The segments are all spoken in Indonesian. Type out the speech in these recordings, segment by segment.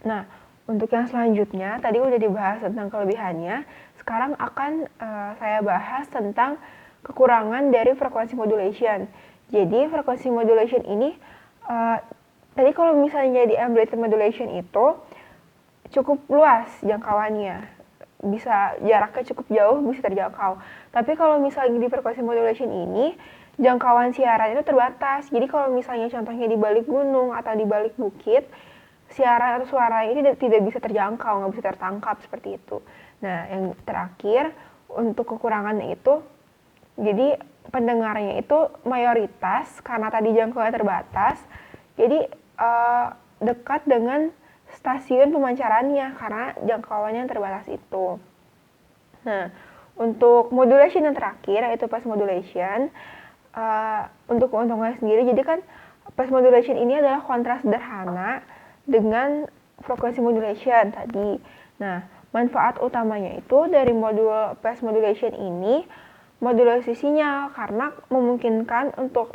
Nah, untuk yang selanjutnya, tadi udah dibahas tentang kelebihannya, sekarang akan saya bahas tentang kekurangan dari frekuensi modulation. Jadi, frekuensi modulation ini, tadi kalau misalnya di amplitude modulation itu, cukup luas jangkauannya, bisa jaraknya cukup jauh, bisa terjangkau. Tapi kalau misalnya di frekuensi modulation ini, jangkauan siaran itu terbatas. Jadi kalau misalnya contohnya di balik gunung atau di balik bukit, siaran atau suara ini tidak bisa terjangkau, nggak bisa tertangkap seperti itu. Nah, yang terakhir untuk kekurangannya itu, jadi pendengarnya itu mayoritas karena tadi jangkauannya terbatas, jadi dekat dengan stasiun pemancarannya karena jangkauannya yang terbatas itu. Nah, untuk modulation yang terakhir yaitu phase modulation, untuk keuntungannya sendiri, jadi kan phase modulation ini adalah kontras sederhana dengan frekuensi modulation tadi. Nah, manfaat utamanya itu dari modul phase modulation ini modulasi sinyal karena memungkinkan untuk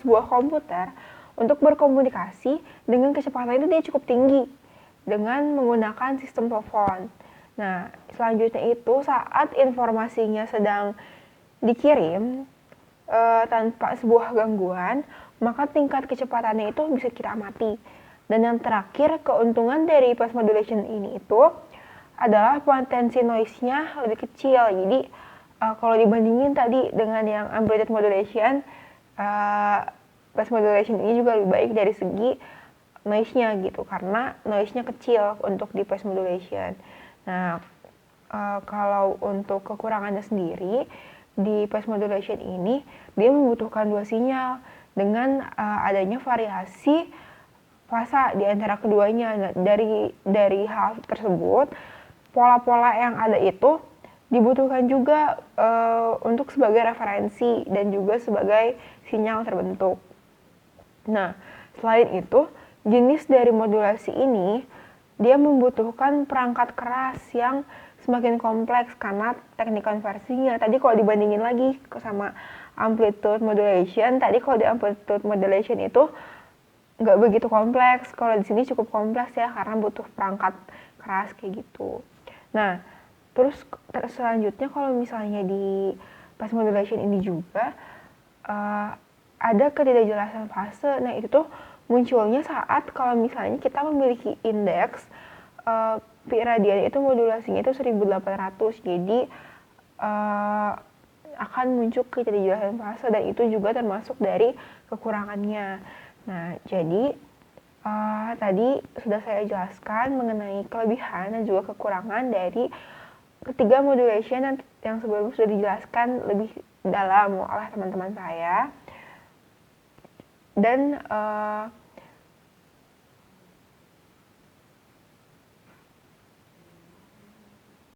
sebuah komputer untuk berkomunikasi dengan kecepatan itu dia cukup tinggi dengan menggunakan sistem telepon. Nah, selanjutnya itu saat informasinya sedang dikirim tanpa sebuah gangguan, maka tingkat kecepatannya itu bisa kita amati. Dan yang terakhir, keuntungan dari phase modulation ini itu adalah potensi noise-nya lebih kecil. Jadi kalau dibandingin tadi dengan yang amplitude modulation, phase modulation ini juga lebih baik dari segi noise-nya gitu, karena noise-nya kecil untuk di phase modulation. Nah, kalau untuk kekurangannya sendiri, di phase modulation ini dia membutuhkan dua sinyal dengan adanya variasi fasa di antara keduanya. Nah, dari hal tersebut, pola-pola yang ada itu dibutuhkan juga untuk sebagai referensi dan juga sebagai sinyal terbentuk. Nah, selain itu, jenis dari modulasi ini dia membutuhkan perangkat keras yang semakin kompleks karena teknik konversinya. Tadi kalau dibandingin lagi sama amplitude modulation, tadi kalau di amplitude modulation itu nggak begitu kompleks. Kalau di sini cukup kompleks ya karena butuh perangkat keras kayak gitu. Nah, terus selanjutnya kalau misalnya di phase modulation ini juga ada ketidakjelasan fase. Nah, itu tuh munculnya saat kalau misalnya kita memiliki indeks pi radian itu modulasinya itu 1800. Jadi akan muncul ketidakjelasan fase dan itu juga termasuk dari kekurangannya. Nah, jadi tadi sudah saya jelaskan mengenai kelebihan dan juga kekurangan dari ketiga modulation yang sebelumnya sudah dijelaskan lebih dalam oleh teman-teman saya. Dan